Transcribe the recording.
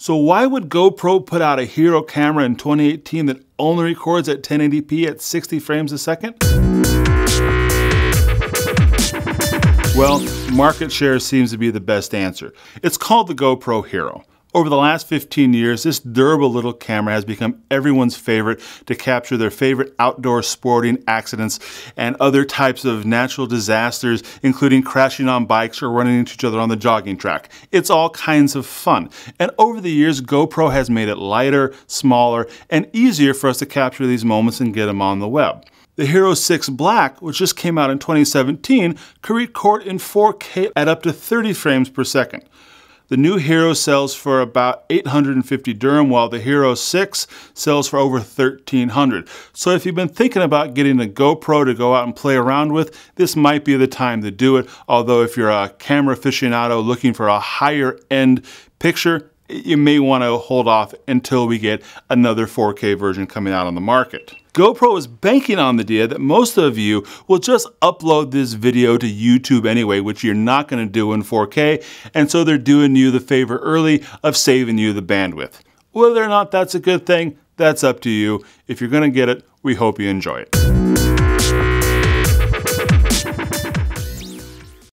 So why would GoPro put out a Hero camera in 2018 that only records at 1080p at 60 frames a second? Well, market share seems to be the best answer. It's called the GoPro Hero. Over the last 15 years, this durable little camera has become everyone's favorite to capture their favorite outdoor sporting accidents and other types of natural disasters, including crashing on bikes or running into each other on the jogging track. It's all kinds of fun. And over the years, GoPro has made it lighter, smaller, and easier for us to capture these moments and get them on the web. The Hero 6 Black, which just came out in 2017, could record in 4K at up to 30 frames per second. The new Hero sells for about 850 dirham, while the Hero 6 sells for over 1,300. So if you've been thinking about getting a GoPro to go out and play around with, this might be the time to do it. Although if you're a camera aficionado looking for a higher end picture, you may want to hold off until we get another 4K version coming out on the market. GoPro is banking on the idea that most of you will just upload this video to YouTube anyway, which you're not going to do in 4K, and so they're doing you the favor early of saving you the bandwidth. Whether or not that's a good thing, that's up to you. If you're going to get it, we hope you enjoy it.